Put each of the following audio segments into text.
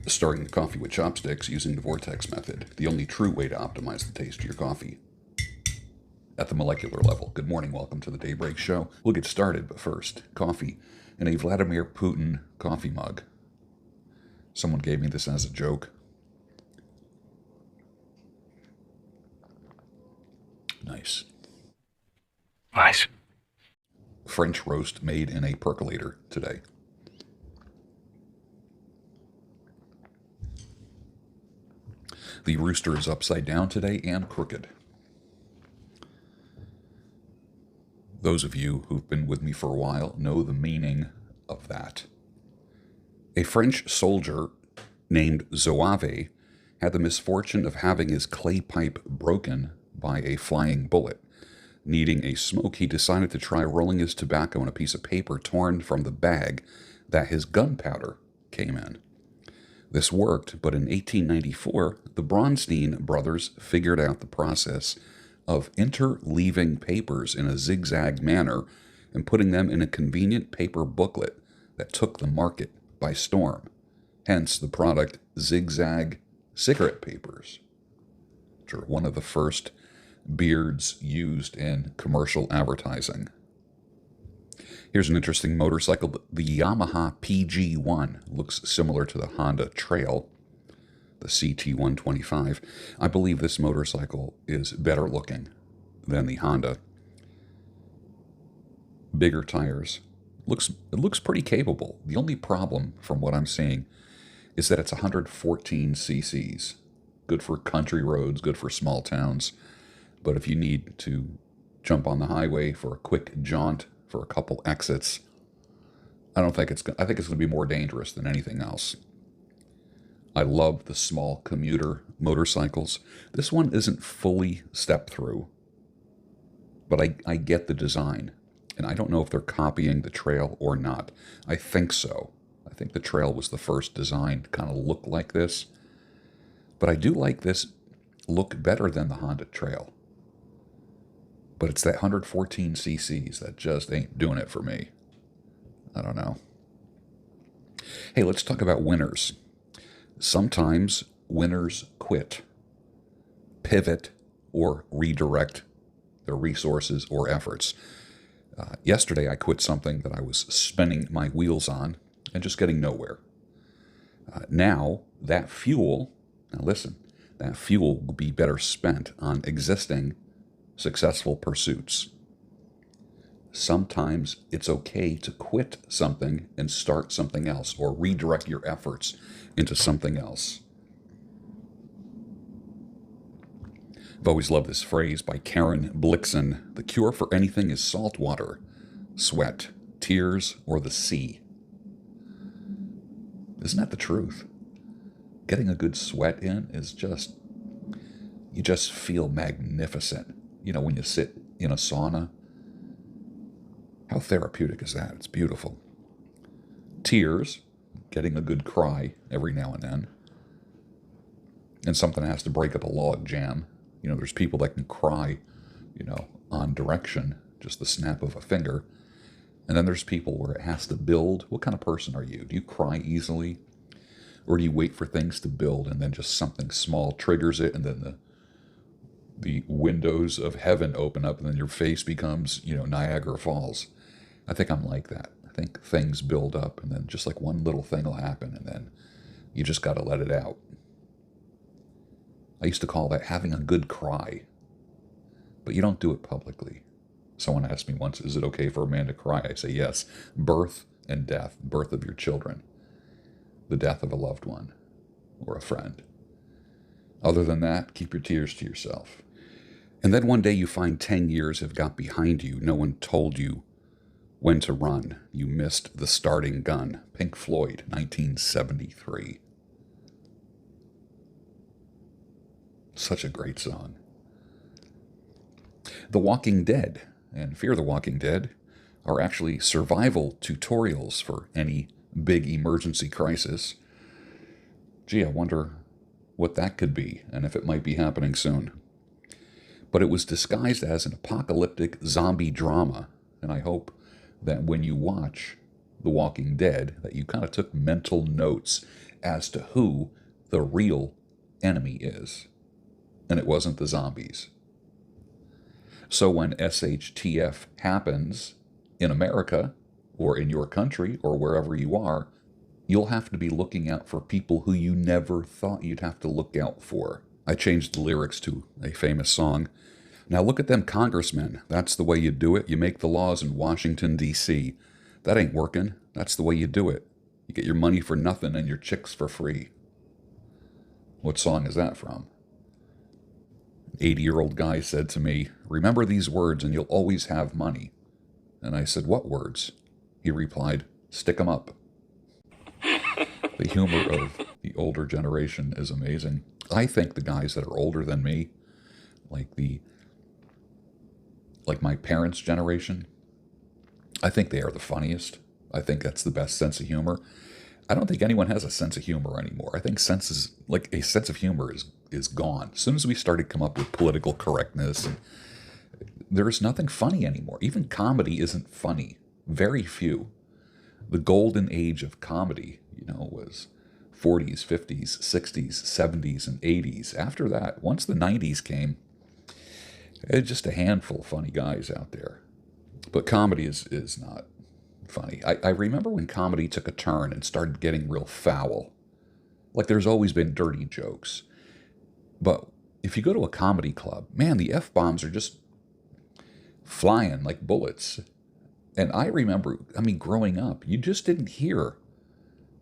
Stirring the coffee with chopsticks using the vortex method, the only true way to optimize the taste of your coffee at the molecular level. Good morning, welcome to the Daybreak Show. We'll get started, but first, coffee in a Vladimir Putin coffee mug. Someone gave me this as a joke. Nice. Nice. French roast made in a percolator today. The rooster is upside down today and crooked. Those of you who've been with me for a while know the meaning of that. A French soldier named Zouave had the misfortune of having his clay pipe broken by a flying bullet. Needing a smoke, he decided to try rolling his tobacco in a piece of paper torn from the bag that his gunpowder came in. This worked, but in 1894, the Bronstein brothers figured out the process of interleaving papers in a zigzag manner and putting them in a convenient paper booklet that took the market by storm. Hence the product zigzag cigarette papers, which are one of the first beards used in commercial advertising. Here's an interesting motorcycle. The Yamaha PG1 looks similar to the Honda Trail, the CT125. I believe this motorcycle is better looking than the Honda. Bigger tires. It looks pretty capable. The only problem, from what I'm seeing, is that it's 114 cc's. Good for country roads, good for small towns. But if you need to jump on the highway for a quick jaunt, for a couple exits, I think it's going to be more dangerous than anything else. I love the small commuter motorcycles. This one isn't fully step through, but I get the design. And I don't know if they're copying the Trail or not. I think so. I think the Trail was the first design to kind of look like this. But I do like this look better than the Honda Trail. But it's that 114 cc's that just ain't doing it for me. I don't know. Hey, let's talk about winners. Sometimes winners quit, pivot, or redirect their resources or efforts. Yesterday, I quit something that I was spinning my wheels on and just getting nowhere. Now, that fuel will be better spent on existing successful pursuits. Sometimes it's okay to quit something and start something else, or redirect your efforts into something else. I've always loved this phrase by Karen Blixen: the cure for anything is salt water, sweat, tears, or the sea. Isn't that the truth? Getting a good sweat in is you just feel magnificent. You know, when you sit in a sauna, how therapeutic is that? It's beautiful. Tears, getting a good cry every now and then. And something has to break up a log jam. You know, there's people that can cry, on direction, just the snap of a finger. And then there's people where it has to build. What kind of person are you? Do you cry easily? Or do you wait for things to build and then just something small triggers it, and then the windows of heaven open up and then your face becomes, Niagara Falls? I think I'm like that. I think things build up and then just like one little thing will happen and then you just got to let it out. I used to call that having a good cry, but you don't do it publicly. Someone asked me once, is it okay for a man to cry? I say yes. Birth and death, birth of your children, the death of a loved one or a friend. Other than that, keep your tears to yourself. And then one day you find 10 years have got behind you. No one told you when to run. You missed the starting gun. Pink Floyd, 1973. Such a great song. The Walking Dead and Fear the Walking Dead are actually survival tutorials for any big emergency crisis. Gee, I wonder what that could be and if it might be happening soon. But it was disguised as an apocalyptic zombie drama, and I hope that when you watch The Walking Dead that you kind of took mental notes as to who the real enemy is. And it wasn't the zombies. So when SHTF happens in America, or in your country, or wherever you are, you'll have to be looking out for people who you never thought you'd have to look out for. I changed the lyrics to a famous song. Now look at them congressmen. That's the way you do it. You make the laws in Washington, D.C. That ain't working. That's the way you do it. You get your money for nothing and your chicks for free. What song is that from? An 80-year-old guy said to me, "Remember these words and you'll always have money." And I said, "What words?" He replied, "Stick 'em up." The humor of the older generation is amazing. I think the guys that are older than me, like my parents' generation, I think they are the funniest. I think that's the best sense of humor. I don't think anyone has a sense of humor anymore. I think a sense of humor is gone. As soon as we started to come up with political correctness, there's nothing funny anymore. Even comedy isn't funny. Very few. The golden age of comedy, was 40s, 50s, 60s, 70s, and 80s. After that, once the 90s came, it's just a handful of funny guys out there. But comedy is not funny. I remember when comedy took a turn and started getting real foul. Like, there's always been dirty jokes. But if you go to a comedy club, man, the F-bombs are just flying like bullets. And I remember, growing up, you just didn't hear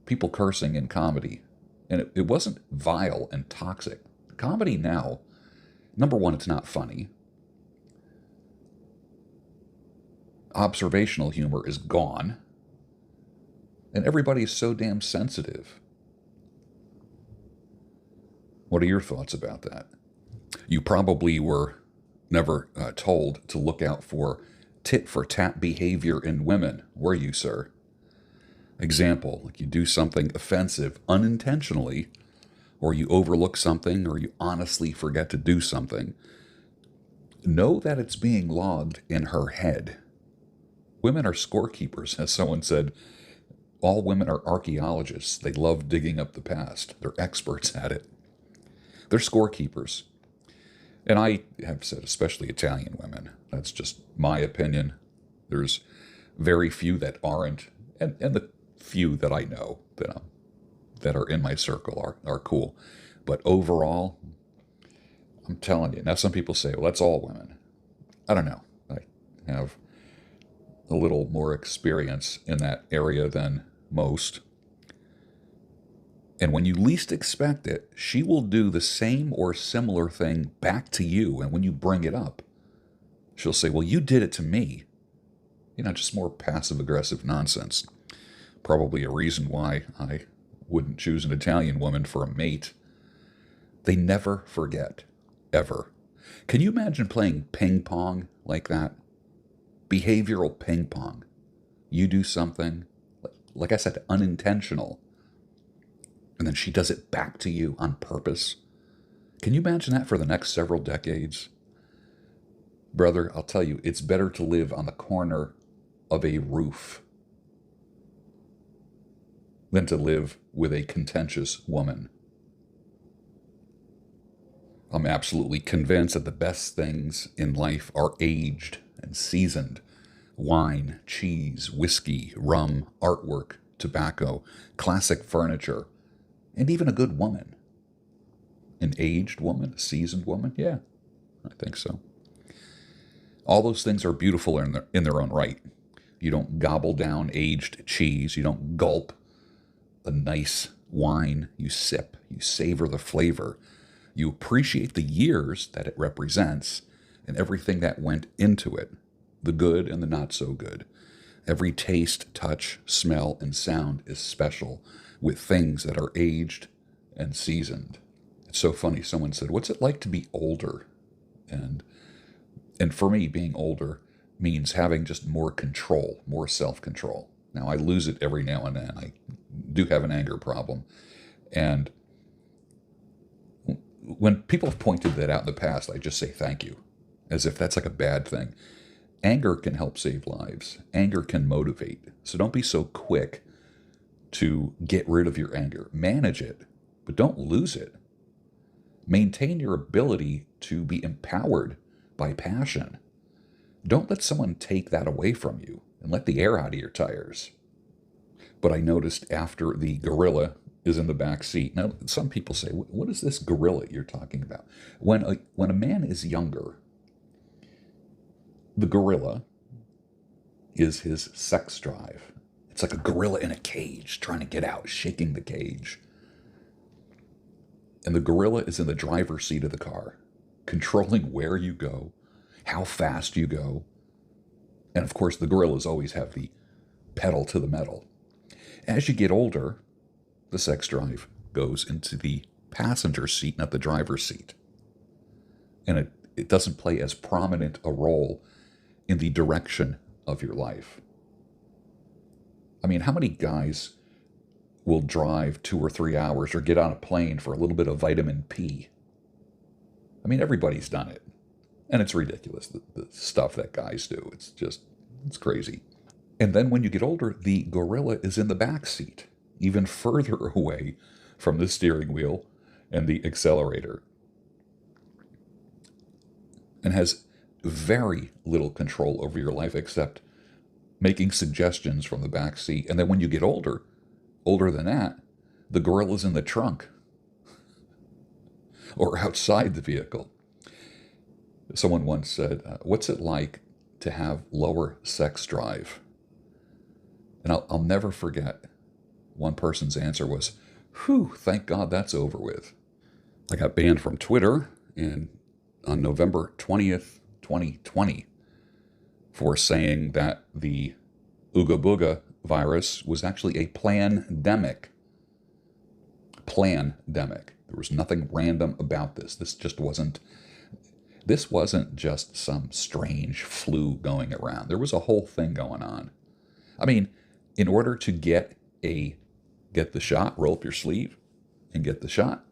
people cursing in comedy. And it wasn't vile and toxic. Comedy now, number one, it's not funny. Observational humor is gone. And everybody's so damn sensitive. What are your thoughts about that? You probably were never told to look out for tit-for-tat behavior in women, were you, sir? Example, like you do something offensive unintentionally, or you overlook something, or you honestly forget to do something. Know that it's being logged in her head. Women are scorekeepers, as someone said. All women are archaeologists. They love digging up the past. They're experts at it. They're scorekeepers. And I have said, especially Italian women. That's just my opinion. There's very few that aren't, and the few that I know that are in my circle are cool. But overall, I'm telling you. Now, some people say, well, that's all women. I don't know. I have a little more experience in that area than most. And when you least expect it, she will do the same or similar thing back to you. And when you bring it up, she'll say, well, you did it to me. Just more passive-aggressive nonsense. Probably a reason why I wouldn't choose an Italian woman for a mate. They never forget, ever. Can you imagine playing ping pong like that? Behavioral ping pong. You do something, like I said, unintentional, and then she does it back to you on purpose. Can you imagine that for the next several decades? Brother, I'll tell you, it's better to live on the corner of a roof than to live with a contentious woman. I'm absolutely convinced that the best things in life are aged and seasoned. Wine, cheese, whiskey, rum, artwork, tobacco, classic furniture, and even a good woman. An aged woman, a seasoned woman? Yeah, I think so. All those things are beautiful in their own right. You don't gobble down aged cheese. You don't gulp a nice wine. You sip. You savor the flavor. You appreciate the years that it represents and everything that went into it, the good and the not so good. Every taste, touch, smell, and sound is special with things that are aged and seasoned. It's so funny. Someone said, what's it like to be older? And for me, being older means having just more control, more self-control. Now, I lose it every now and then. I do have an anger problem. And when people have pointed that out in the past, I just say thank you, as if that's like a bad thing. Anger can help save lives. Anger can motivate. So don't be so quick to get rid of your anger. Manage it, but don't lose it. Maintain your ability to be empowered by passion. Don't let someone take that away from you and let the air out of your tires. But I noticed after the gorilla is in the back seat. Now, some people say, what is this gorilla you're talking about? When a man is younger, the gorilla is his sex drive. It's like a gorilla in a cage trying to get out, shaking the cage. And the gorilla is in the driver's seat of the car, controlling where you go, how fast you go. And of course, the gorillas always have the pedal to the metal. As you get older, the sex drive goes into the passenger seat, not the driver's seat. And it doesn't play as prominent a role in the direction of your life. I mean, how many guys will drive 2 or 3 hours or get on a plane for a little bit of vitamin P? I mean, everybody's done it. And it's ridiculous, the stuff that guys do. It's crazy. And then when you get older, the gorilla is in the back seat, even further away from the steering wheel and the accelerator, and has very little control over your life except making suggestions from the back seat. And then when you get older than that, the gorilla's in the trunk or outside the vehicle. Someone once said, what's it like to have lower sex drive? And I'll never forget, one person's answer was, whew, thank God that's over with. I got banned from Twitter on November 20th, 2020, for saying that the Ooga Booga virus was actually a plandemic. Plandemic. There was nothing random about this. This wasn't just some strange flu going around. There was a whole thing going on. I mean, in order to get the shot, roll up your sleeve and get the shot,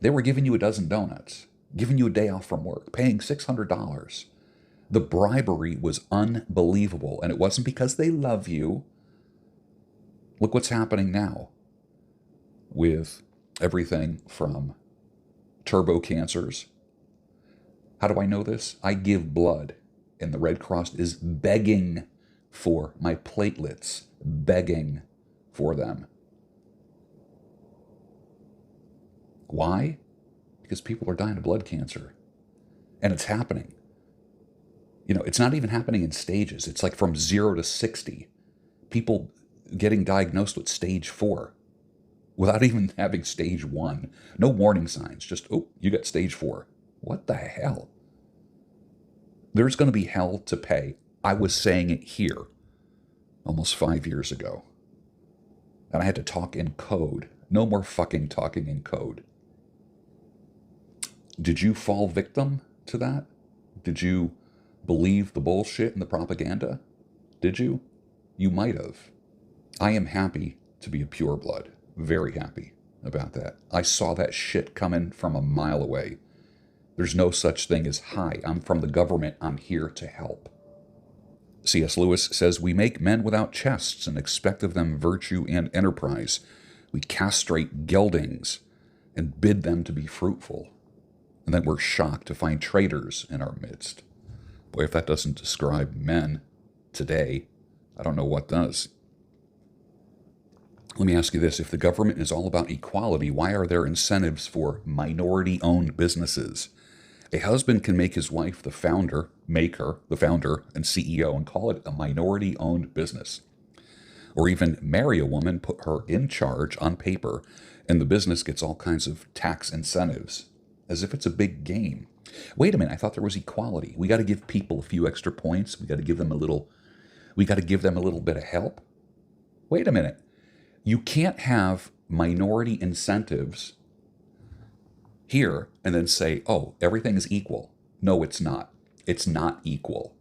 they were giving you a dozen donuts, giving you a day off from work, paying $600. The bribery was unbelievable, and it wasn't because they love you. Look what's happening now with everything from turbo cancers. How do I know this? I give blood, and the Red Cross is begging for my platelets, begging for them. Why? Because people are dying of blood cancer, and it's happening. It's not even happening in stages. It's like from 0 to 60. People getting diagnosed with stage 4 without even having stage 1. No warning signs. Just, oh, you got stage 4. What the hell? There's going to be hell to pay. I was saying it here almost 5 years ago. And I had to talk in code. No more fucking talking in code. Did you fall victim to that? Did you believe the bullshit and the propaganda? Did you? You might have. I am happy to be a pureblood. Very happy about that. I saw that shit coming from a mile away. There's no such thing as, hi, I'm from the government, I'm here to help. C.S. Lewis says, we make men without chests and expect of them virtue and enterprise. We castrate geldings and bid them to be fruitful. And then we're shocked to find traitors in our midst. Boy, if that doesn't describe men today, I don't know what does. Let me ask you this. If the government is all about equality, why are there incentives for minority-owned businesses? A husband can make his wife the founder and CEO and call it a minority-owned business. Or even marry a woman, put her in charge on paper, and the business gets all kinds of tax incentives, as if it's a big game. Wait a minute, I thought there was equality. We got to give people a few extra points. We got to give them a little bit of help. Wait a minute. You can't have minority incentives here and then say, oh, everything is equal. No, it's not. It's not equal.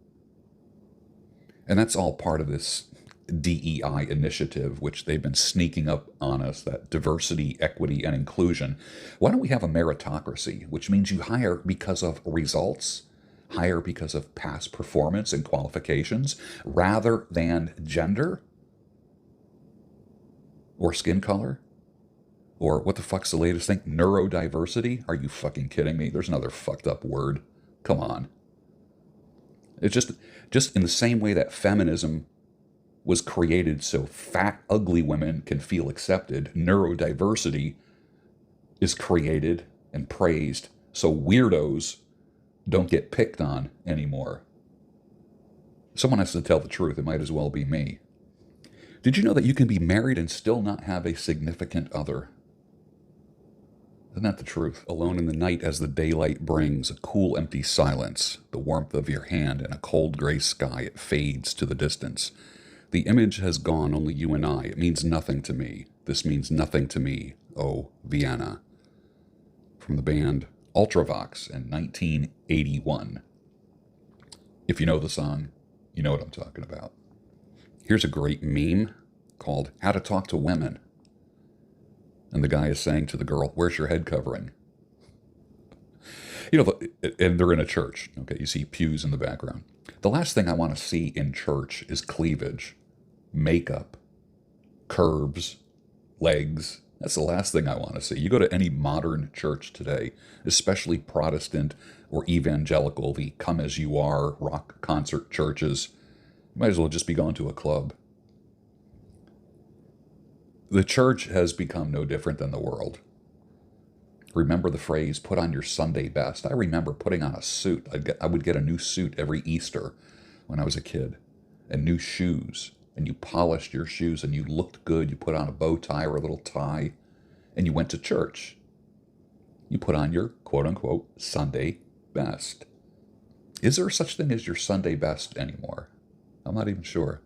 And that's all part of this DEI initiative, which they've been sneaking up on us, that diversity, equity, and inclusion. Why don't we have a meritocracy, which means you hire because of results, hire because of past performance and qualifications, rather than gender? or skin color, or what the fuck's the latest thing? Neurodiversity? Are you fucking kidding me? There's another fucked up word. Come on. It's just in the same way that feminism was created so fat, ugly women can feel accepted, neurodiversity is created and praised so weirdos don't get picked on anymore. Someone has to tell the truth. It might as well be me. Did you know that you can be married and still not have a significant other? Isn't that the truth? Alone in the night as the daylight brings a cool, empty silence, the warmth of your hand in a cold gray sky, it fades to the distance. The image has gone, only you and I. It means nothing to me. This means nothing to me. Oh, Vienna. From the band Ultravox in 1981. If you know the song, you know what I'm talking about. Here's a great meme called How to Talk to Women. And the guy is saying to the girl, where's your head covering? You know, and they're in a church. Okay, you see pews in the background. The last thing I want to see in church is cleavage, makeup, curves, legs. That's the last thing I want to see. You go to any modern church today, especially Protestant or evangelical, the come as you are rock concert churches, you might as well just be going to a club. The church has become no different than the world. Remember the phrase, put on your Sunday best. I remember putting on a suit. I would get a new suit every Easter when I was a kid, and new shoes. And you polished your shoes and you looked good. You put on a bow tie or a little tie, and you went to church. You put on your quote-unquote Sunday best. Is there such thing as your Sunday best anymore? I'm not even sure.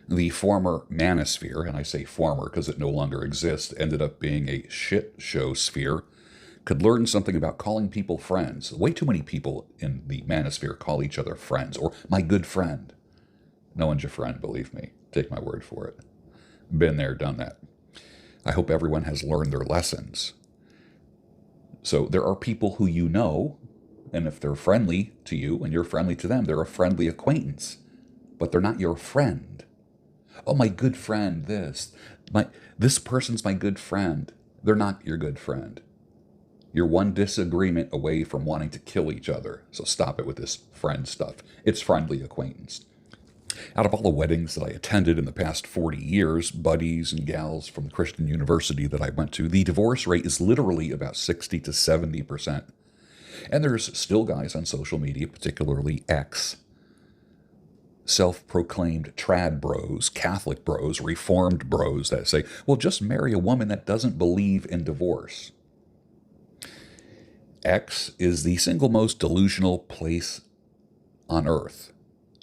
The former manosphere, and I say former because it no longer exists, ended up being a shit show sphere, could learn something about calling people friends. Way too many people in the manosphere call each other friends, or my good friend. No one's your friend, believe me. Take my word for it. Been there, done that. I hope everyone has learned their lessons. So there are people who you know, and if they're friendly to you and you're friendly to them, they're a friendly acquaintance, but they're not your friend. Oh, my good friend, this person's my good friend. They're not your good friend. You're one disagreement away from wanting to kill each other. So stop it with this friend stuff. It's friendly acquaintance. Out of all the weddings that I attended in the past 40 years, buddies and gals from the Christian university that I went to, the divorce rate is literally about 60 to 70%. And there's still guys on social media, particularly X, self-proclaimed trad bros, Catholic bros, reformed bros that say, well, just marry a woman that doesn't believe in divorce. X is the single most delusional place on earth.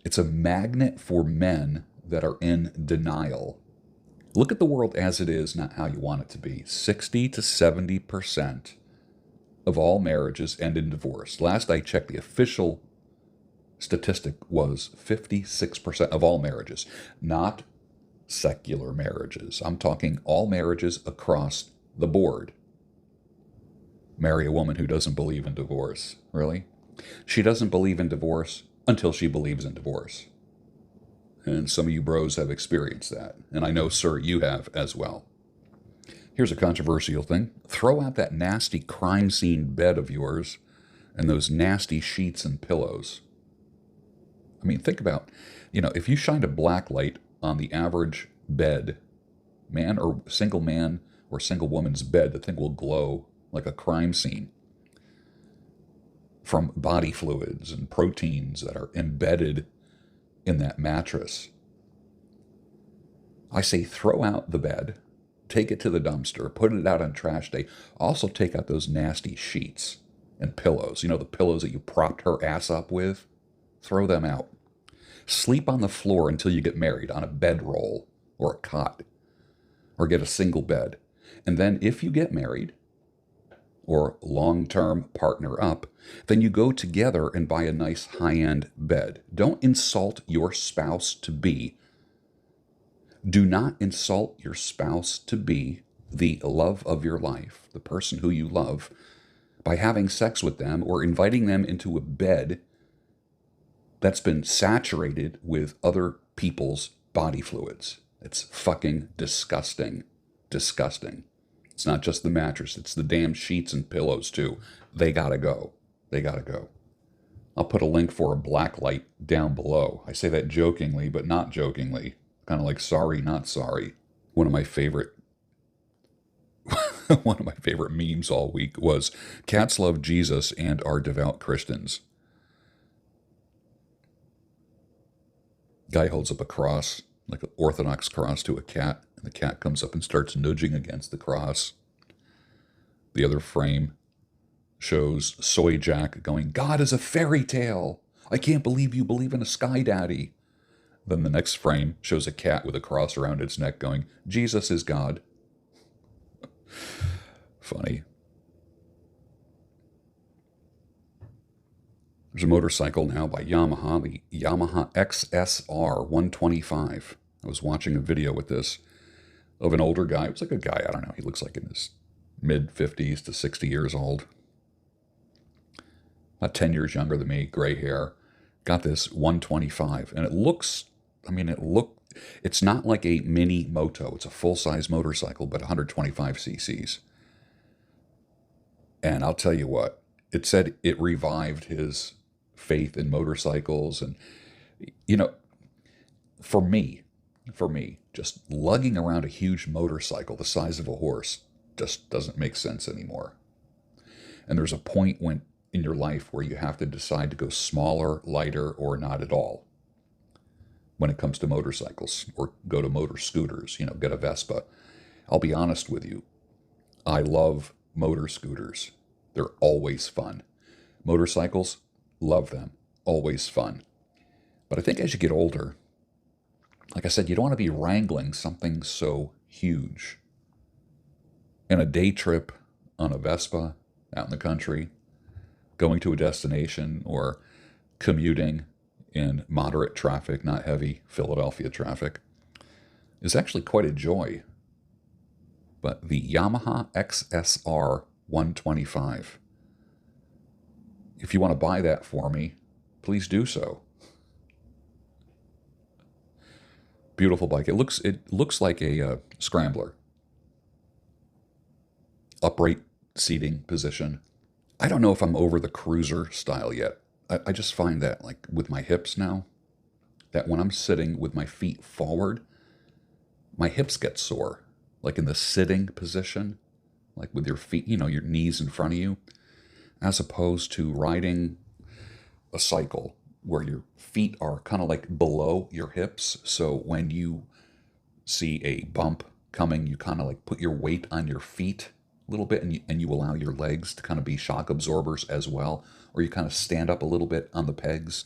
It's a magnet for men that are in denial. Look at the world as it is, not how you want it to be. 60 to 70% of all marriages end in divorce. Last I checked, the official statistic was 56% of all marriages, not secular marriages. I'm talking all marriages across the board. Marry a woman who doesn't believe in divorce. Really? She doesn't believe in divorce until she believes in divorce. And some of you bros have experienced that. And I know, sir, you have as well. Here's a controversial thing. Throw out that nasty crime scene bed of yours and those nasty sheets and pillows. I mean, think about, if you shined a black light on the average bed, man or single woman's bed, the thing will glow like a crime scene from body fluids and proteins that are embedded in that mattress. I say throw out the bed, take it to the dumpster, put it out on trash day. Also take out those nasty sheets and pillows. The pillows that you propped her ass up with, throw them out. Sleep on the floor until you get married on a bedroll or a cot, or get a single bed. And then if you get married or long-term partner up, then you go together and buy a nice high-end bed. Don't insult your spouse-to-be. Do not insult your spouse-to-be, the love of your life, the person who you love, by having sex with them or inviting them into a bed that's been saturated with other people's body fluids. It's fucking disgusting. Disgusting. It's not just the mattress, it's the damn sheets and pillows too. They gotta go. They gotta go. I'll put a link for a black light down below. I say that jokingly, but not jokingly. Kind of like sorry, not sorry. One of my favorite one of my favorite memes all week was cats love Jesus and are devout Christians. Guy holds up a cross, like an Orthodox cross, to a cat, and the cat comes up and starts nudging against the cross. The other frame shows Soy Jack going, God is a fairy tale. I can't believe you believe in a sky daddy. Then the next frame shows a cat with a cross around its neck going, Jesus is God. Funny. There's a motorcycle now by Yamaha, the Yamaha XSR 125. I was watching a video with this of an older guy. It was like a guy, I don't know, he looks like in his mid-50s to 60 years old. About 10 years younger than me, gray hair. Got this 125, and it looks, it's not like a mini moto. It's a full-size motorcycle, but 125 cc's. And I'll tell you what, it said it revived his faith in motorcycles. And, you know, for me, just lugging around a huge motorcycle the size of a horse just doesn't make sense anymore. And there's a point when in your life where you have to decide to go smaller, lighter, or not at all when it comes to motorcycles, or go to motor scooters, get a Vespa. I'll be honest with you. I love motor scooters. They're always fun. Motorcycles, love them. Always fun. But I think as you get older, like I said, you don't want to be wrangling something so huge. And a day trip on a Vespa out in the country, going to a destination, or commuting in moderate traffic, not heavy Philadelphia traffic, is actually quite a joy. But the Yamaha XSR 125, if you want to buy that for me, please do so. Beautiful bike. It looks like a scrambler. Upright seating position. I don't know if I'm over the cruiser style yet. I just find that, like with my hips now, that when I'm sitting with my feet forward, my hips get sore. Like in the sitting position, like with your feet, your knees in front of you, as opposed to riding a cycle where your feet are kind of like below your hips. So when you see a bump coming, you kind of like put your weight on your feet a little bit, and you allow your legs to kind of be shock absorbers as well, or you kind of stand up a little bit on the pegs.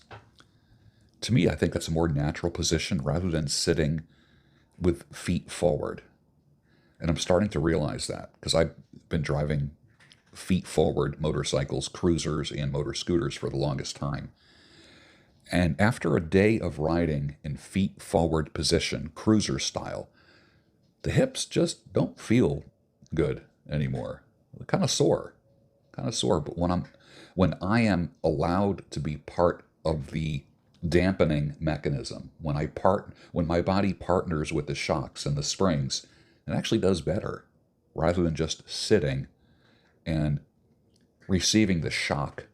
To me, I think that's a more natural position rather than sitting with feet forward. And I'm starting to realize that because I've been driving feet forward motorcycles, cruisers, and motor scooters for the longest time. And after a day of riding in feet forward position, cruiser style, the hips just don't feel good anymore. They're kind of sore. But when I am allowed to be part of the dampening mechanism, when my body partners with the shocks and the springs, it actually does better rather than just sitting and receiving the shock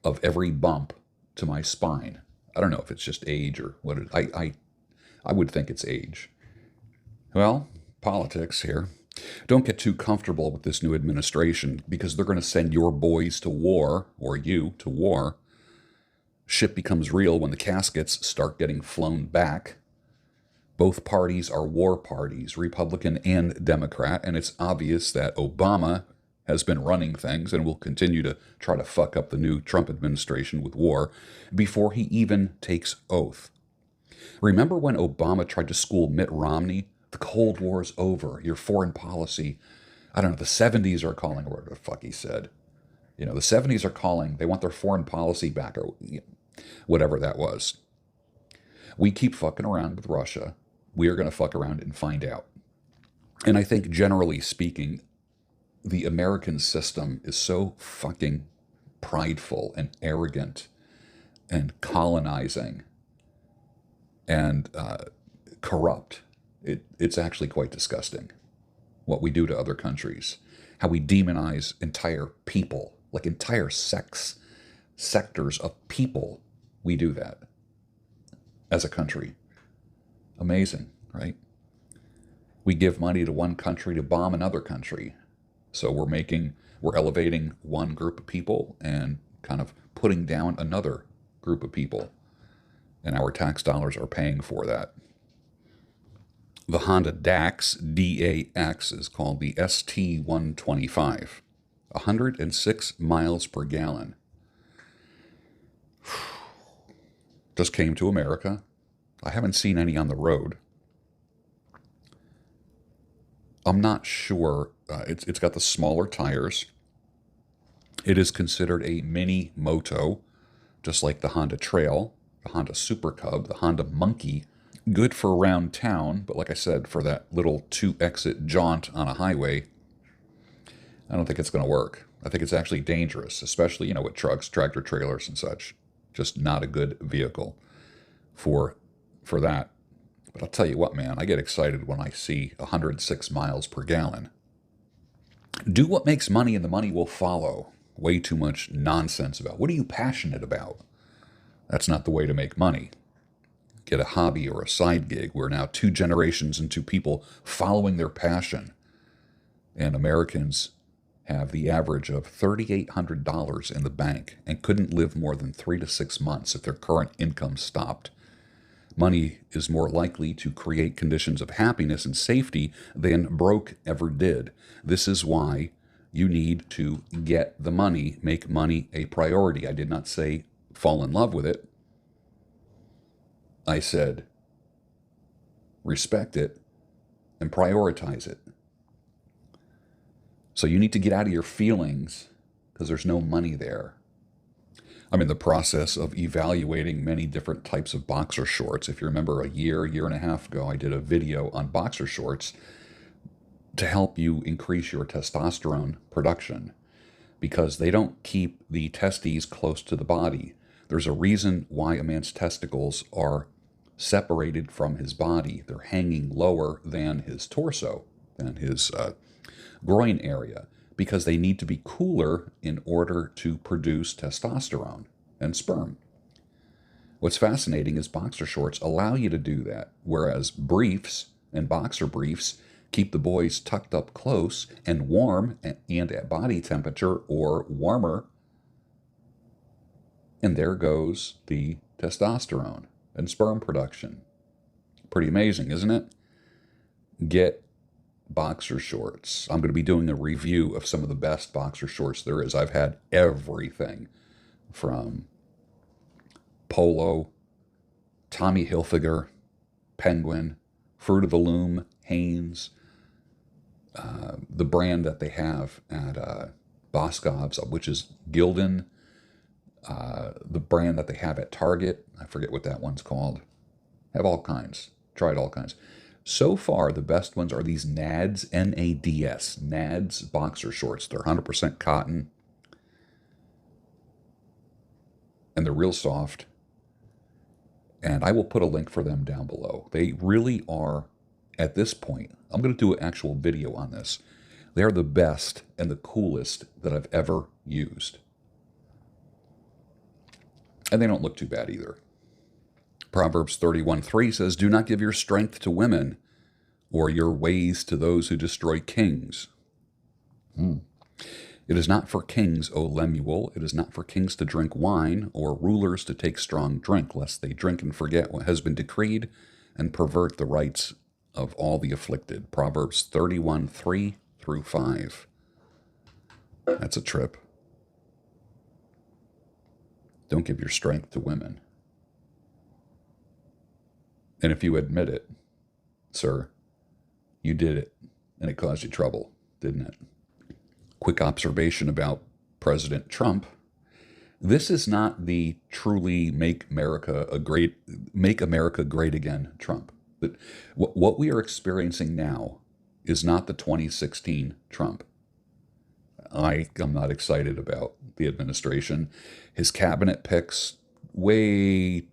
of every bump to my spine. I don't know if it's just age or what I would think it's age. Well, politics here. Don't get too comfortable with this new administration, because they're going to send your boys to war, or you to war. Shit becomes real when the caskets start getting flown back. Both parties are war parties, Republican and Democrat, and it's obvious that Obama has been running things and will continue to try to fuck up the new Trump administration with war before he even takes oath. Remember when Obama tried to school Mitt Romney? The Cold War's over. Your foreign policy, I don't know, the 70s are calling, or whatever the fuck he said. The 70s are calling. They want their foreign policy back, or whatever that was. We keep fucking around with Russia. We are going to fuck around and find out. And I think, generally speaking, the American system is so fucking prideful and arrogant and colonizing and corrupt It's actually quite disgusting what we do to other countries, how we demonize entire people, like entire sectors of people. We do that as a country. Amazing, right? We give money to one country to bomb another country. So we're elevating one group of people and kind of putting down another group of people. And our tax dollars are paying for that. The Honda DAX, DAX, is called the ST125. 106 miles per gallon. Just came to America. I haven't seen any on the road. I'm not sure. It's got the smaller tires. It is considered a mini moto, just like the Honda Trail, the Honda Super Cub, the Honda Monkey. Good for around town, but like I said, for that little 2-exit jaunt on a highway, I don't think it's going to work. I think it's actually dangerous, especially, with trucks, tractor trailers, and such. Just not a good vehicle for that. But I'll tell you what, man, I get excited when I see 106 miles per gallon. Do what makes money and the money will follow. Way too much nonsense about what are you passionate about? That's not the way to make money. Get a hobby or a side gig. We're now 2 generations into people following their passion. And Americans have the average of $3,800 in the bank and couldn't live more than 3 to 6 months if their current income stopped. Money is more likely to create conditions of happiness and safety than broke ever did. This is why you need to get the money, make money a priority. I did not say fall in love with it. I said respect it and prioritize it. So you need to get out of your feelings because there's no money there. I'm in the process of evaluating many different types of boxer shorts. If you remember, a year and a half ago, I did a video on boxer shorts to help you increase your testosterone production because they don't keep the testes close to the body. There's a reason why a man's testicles are separated from his body. They're hanging lower than his torso, than his groin area, because they need to be cooler in order to produce testosterone and sperm. What's fascinating is boxer shorts allow you to do that, whereas briefs and boxer briefs keep the boys tucked up close and warm and at body temperature or warmer. And there goes the testosterone and sperm production. Pretty amazing, isn't it? Get boxer shorts. I'm going to be doing a review of some of the best boxer shorts there is. I've had everything from Polo, Tommy Hilfiger, Penguin, Fruit of the Loom, Hanes, the brand that they have at Boscov's, which is Gildan, the brand that they have at Target. I forget what that one's called. Have all kinds. Tried all kinds. So far, the best ones are these Nads, N-A-D-S, Nads boxer shorts. They're 100% cotton, and they're real soft. And I will put a link for them down below. They really are, at this point, I'm going to do an actual video on this. They are the best and the coolest that I've ever used. And they don't look too bad either. Proverbs 31:3 says, "Do not give your strength to women, or your ways to those who destroy kings." It is not for kings, O Lemuel, it is not for kings to drink wine, or rulers to take strong drink, lest they drink and forget what has been decreed, and pervert the rights of all the afflicted. Proverbs 31:3 through 5. That's a trip. Don't give your strength to women. And if you admit it, sir, you did it, and it caused you trouble, didn't it? Quick observation about President Trump. This is not the truly make America great again Trump. But what we are experiencing now is not the 2016 Trump. I'm not excited about the administration. His cabinet picks way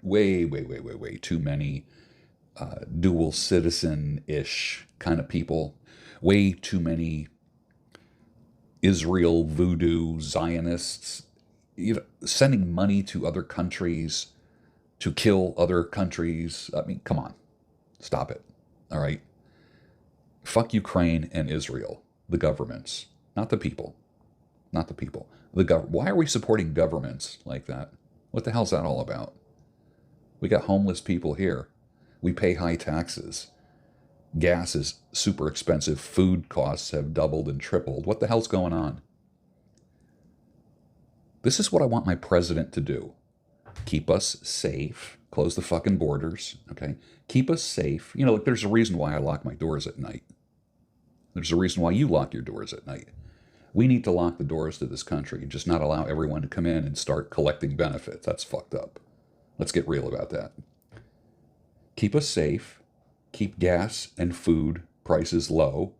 too many dual citizen-ish kind of people. Way too many Israel voodoo Zionists, sending money to other countries to kill other countries. I mean, come on, stop it. All right. Fuck Ukraine and Israel, the governments, not the people, not the people. Why are we supporting governments like that? What the hell's that all about? We got homeless people here. We pay high taxes. Gas is super expensive. Food costs have doubled and tripled. What the hell's going on? This is what I want my president to do. Keep us safe. Close the fucking borders, okay? Keep us safe. You know, like there's a reason why I lock my doors at night. There's a reason why you lock your doors at night. We need to lock the doors to this country and just not allow everyone to come in and start collecting benefits. That's fucked up. Let's get real about that. Keep us safe. Keep gas and food prices low,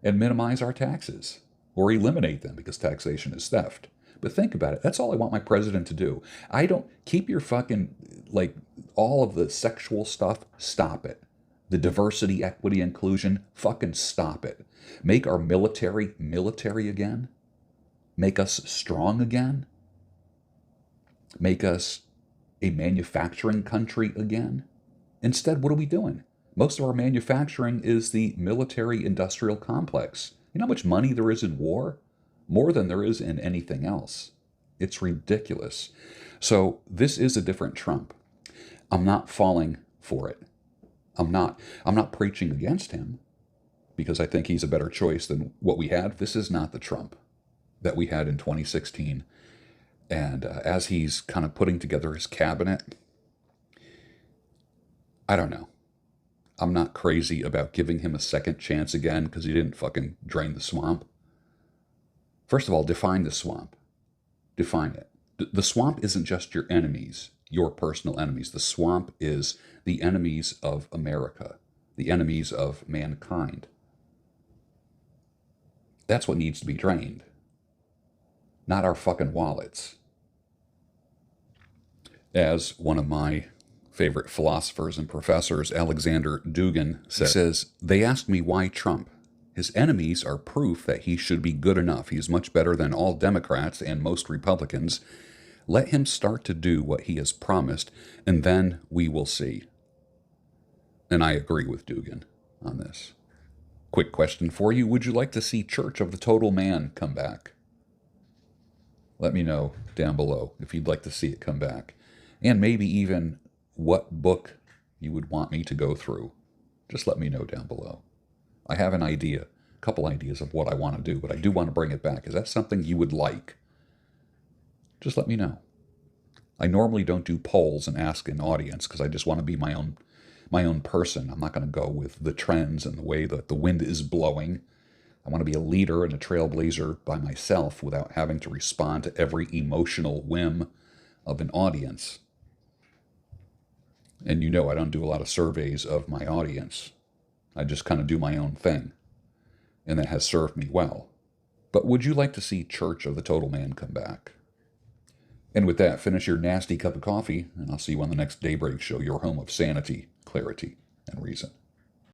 and minimize our taxes, or eliminate them because taxation is theft. But think about it. That's all I want my president to do. I don't keep your fucking, like, all of the sexual stuff, stop it. The diversity, equity, inclusion, fucking stop it. Make our military again. Make us strong again. Make us a manufacturing country again. Instead, what are we doing? Most of our manufacturing is the military-industrial complex. You know how much money there is in war? More than there is in anything else. It's ridiculous. So this is a different Trump. I'm not falling for it. I'm not preaching against him because I think he's a better choice than what we had. This is not the Trump that we had in 2016. And as he's kind of putting together his cabinet, I don't know. I'm not crazy about giving him a second chance again because he didn't fucking drain the swamp. First of all, define the swamp. Define it. The swamp isn't just your enemies, your personal enemies. The swamp is the enemies of America, the enemies of mankind. That's what needs to be drained, not our fucking wallets. As one of my favorite philosophers and professors, Alexander Dugin, says, they asked me why Trump. His enemies are proof that he should be good enough. He is much better than all Democrats and most Republicans. Let him start to do what he has promised, and then we will see. And I agree with Dugin on this. Quick question for you. Would you like to see Church of the Total Man come back? Let me know down below if you'd like to see it come back. And maybe even what book you would want me to go through. Just let me know down below. I have an idea, a couple ideas of what I want to do, but I do want to bring it back. Is that something you would like? Just let me know. I normally don't do polls and ask an audience because I just want to be my own person. I'm not going to go with the trends and the way that the wind is blowing. I want to be a leader and a trailblazer by myself without having to respond to every emotional whim of an audience. And you know I don't do a lot of surveys of my audience. I just kind of do my own thing. And that has served me well. But would you like to see Church of the Total Man come back? And with that, finish your nasty cup of coffee, and I'll see you on the next Daybreak Show, your home of sanity, clarity, and reason.